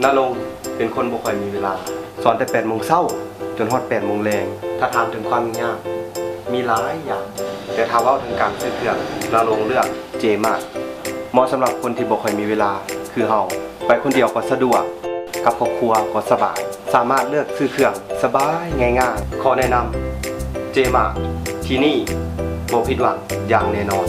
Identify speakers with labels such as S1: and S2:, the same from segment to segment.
S1: ณรงค์เป็นคนบ่ค่อยมีเวลาสอนแต่8 โมงเช้าจนฮอด8 โมงแลงถ้าถามถึงความยากมีหลายอย่างแต่ถ้าเว้าถึงการซื้อเครื่องณรงค์เลือกเจมากเหมาะสำหรับคนที่บ่ค่อยมีเวลาคือเฮาไปคนเดียวก็สะดวกกับครอบครัวก็สบายสามารถเลือกซื้อเครื่องสบายง่ายๆขอแนะนำเจมากที่นี่บ่ผิดหวังอย่างแน่นอน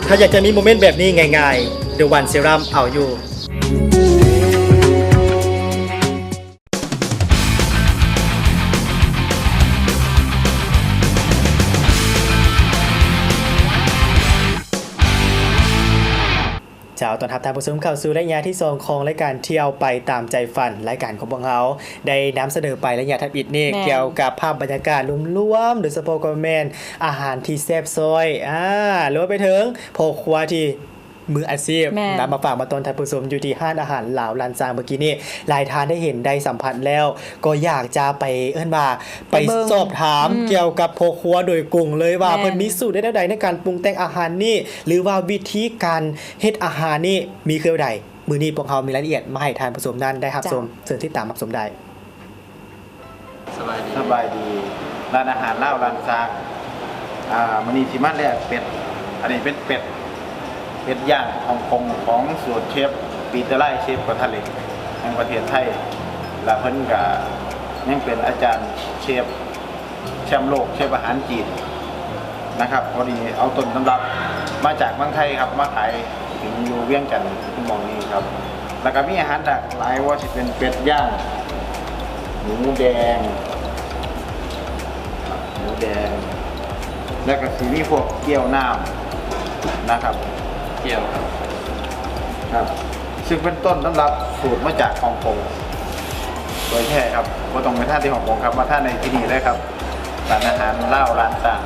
S2: ถ้าอยากจะมีโมเมนต์แบบนี้ง่ายๆ The One Serum เอาอยู่เจ้าตอนทับทางผู้ชมเข้าสู่รายการที่2ของรายการเที่ยวไปตามใจฝันรายการของพวกเราได้นำเสนอไปรายการทับอิดนี่เกี่ยวกับภาพบรรยากาศรวมๆโดยเฉพาะก็แม่นอาหารที่แซ่บซอยรวมไปถึงพ่อครัวที่มืออาชีพนำมาฝากมาตอนท่านผู้ชมอยู่ที่ห้านอาหารลาวลานซางเมื่อกี้นี่หลายท่านได้เห็นได้สัมผัสแล้วก็อยากจะไปไปสอบถามเกี่ยวกับพ่อครัวโดยกลุ่งเลยว่าเพิ่นมีสูตรได้ใดในการปรุงแต่งอาหารนี่หรือว่าวิธีการเฮ็ดอาหารนี่มีคือใดมื้อนี้พวกเรามีรายละเอียดมาให้ท่านผู้ชมนั้นได้รับชมเชิญติดตามรับชมได้
S3: สบายดีร้านอาหารลาวลานซางมื้อนี้สิมาแลกเป็ดอันนี้เป็นเป็ดย่างฮ่องกงของสูตรเชฟปีเตอร์ไลเชฟกระทะเหล็กแห่งประเทศไทยและเพิ่นก็ยังเป็นอาจารย์เชฟแชมป์โลกเชฟอาหารจีนนะครับพอดีเอาต้นตำรับมาจากเมืองไทยครับมาขายถึงอยู่เวียงจันทร์ที่มองนี้ครับแล้วก็มีอาหารหลายว่าสิเป็นเป็ดย่างหมูแดงแล้วก็สิมีพวกเกี๊ยวน้ำนะครับเกี่ยวครับซึ่งเป็นต้นตำรับสูตรมาจากฮ่องกงโดยแท้ครับก็ต้องไปท่าที่ฮ่องกงครับมาท่าในที่นี่เลยครับร้านอาหารลาวลานซาง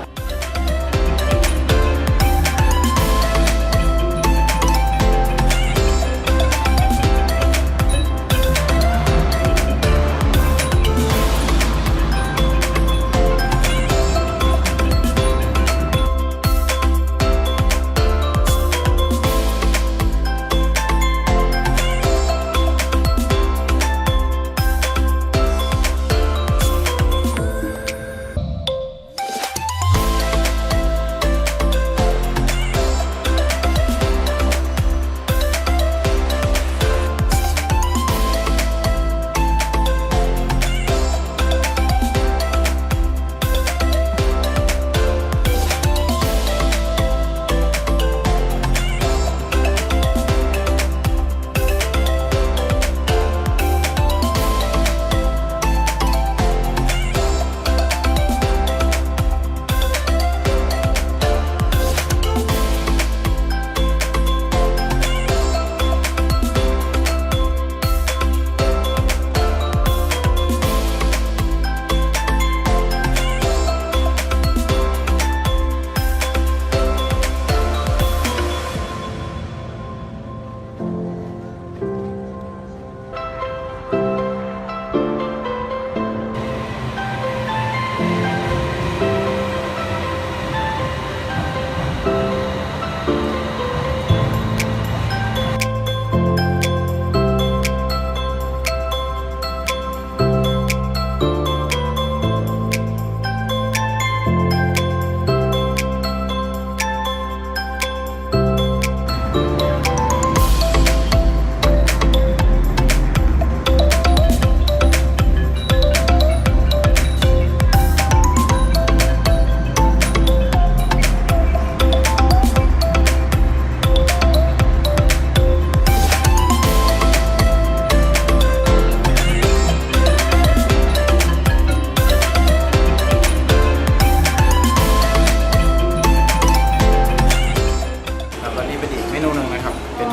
S3: เป็นอีกเมนูหนึ่งนะครับเป็น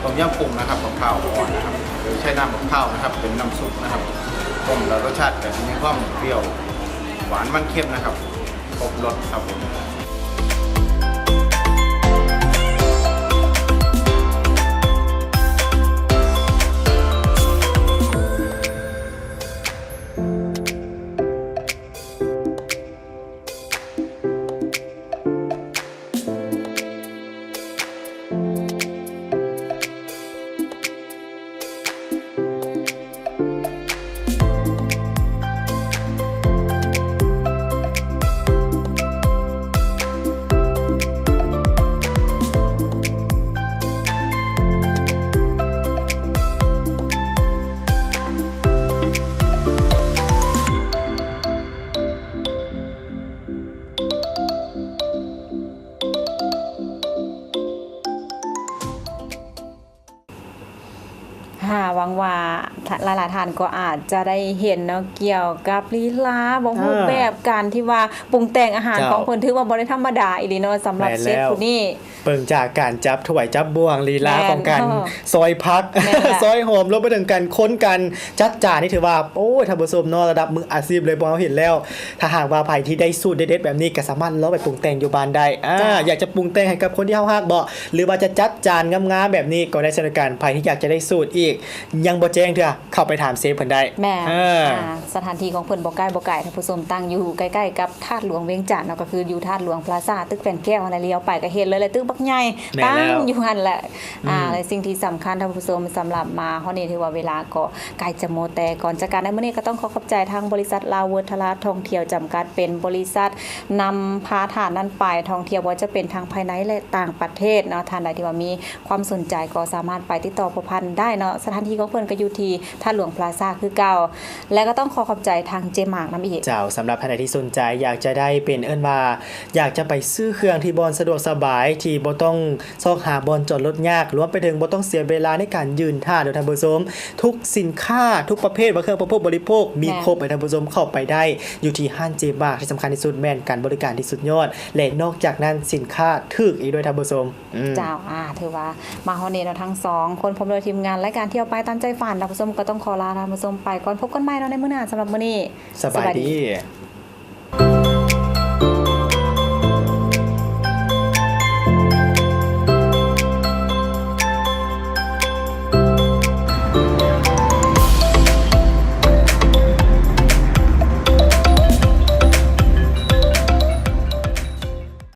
S3: ต้มยำกุ้งนะครับกับข้าวอ่อนนะครับโดยใช้น้ำกับข้าวนะครับเป็นน้ำซุปนะครับต้มแล้วรสชาติแบบมีความเปรี้ยวหวานมันเค็มนะครับครบรสครับผม
S4: หวังว่าหลายๆท่านก็อาจจะได้เห็นเนาะเกี่ยวกับลีลาบ่รูปแบบการที่ว่าปรุงแต่งอาหารของเพิ่นถือว่าบ่ได้ธรรมดาอีหลีเนาะสำหรับเชฟผู้นี้
S2: เบิ่งจากการจับถ้วยจับบ่วงลีลา
S4: แม่น
S2: ของการซอยพัก
S4: แม่นล่ะ
S2: ซอยหอมรวมไปถึงการค้นกันจัดจานนี่ถือว่าโอ้ยท่านผู้ชมเนาะระดับมืออาชีพเลยบ่เราเห็นแล้ว ถ้าหากว่าไผที่ได้สูตรเด็ดๆแบบนี้ก็สามารถเราไปปรุงแต่งอยู่บ้านได้อยากจะปรุงแต่งให้กับคนที่เฮาฮักบ่หรือว่าจะจัดจานงามๆแบบนี้ก็ได้เช่นกันไผที่อยากจะได้สูตรอีกยังบ่แจ้งเถอะเข้าไปถามเซฟเพิ่นได้
S4: แม่
S2: อ่า
S4: สถานที่ของเพิ่นบ่ใกล้ท่านผู้ชมตั้งอยู่ใกล้ๆกับธาตุหลวงเวียงจันทน์เนาะก็คืออยู่ธาตุหลวงพลาซ่าตึกแฟนแก้วอะไรเลี้ยวไปก็เห็นเลยตึกบักใหญ่ตั้งอยู่หั่นแหละและสิ่งที่สำคัญท่านผู้ชมสำหรับมาฮอดนี้ถือว่าเวลาก็ใกล้จะหมดแต่ก่อนจากการในมื้อนี้ก็ต้องขอขอบใจทางบริษัทลาวเวิร์ดทราท่องเที่ยวจำกัดเป็นบริษัทนำพาท่านนั้นไปท่องเที่ยวว่าจะเป็นทางภายในและต่างประเทศเนาะท่านใดที่ว่ามีความสนใจก็สามารถไปติดต่อประพันธ์ได้เนาะสถานที่ของเพิ่นก็อยู่ที่ท่าหลวงพลาซ่าคือเก่าและก็ต้องขอขอบใจทางเจมากนำอีก
S2: เจ้าสำหรับท่านใดที่สนใจอยากจะได้เป็นเอิ้นว่าอยากจะไปซื้อเครื่องที่บอนสะดวกสบายที่บ่ต้องซอกหาบอนจอดรถยากรวมไปถึงบ่ต้องเสียเวลาในการยืนท่าเด้อท่านผู้ชมทุกสินค้าทุกประเภทว่าเครื่องประโภคบริโภคมีครบให้ท่านผู้ชมเข้าไปได้อยู่ที่ห้างเจบาที่สำคัญที่สุดแม่นการบริการที่สุดยอดและนอกจากนั้นสินค้าถูกอีกด้วยท่านผู้ชม
S4: เจ้าถือว่ามาฮอดนี้เราทั้งสองคนพร้อมด้วยทีมงานรายการเที่ยวไปตามใจฝันท่านผู้ชมก็ต้องขอลาท่านผู้ชมไปก่อนพบกันใหม่เนาะในมื้อหน้าสำหรับมื้อนี้
S2: สบายดี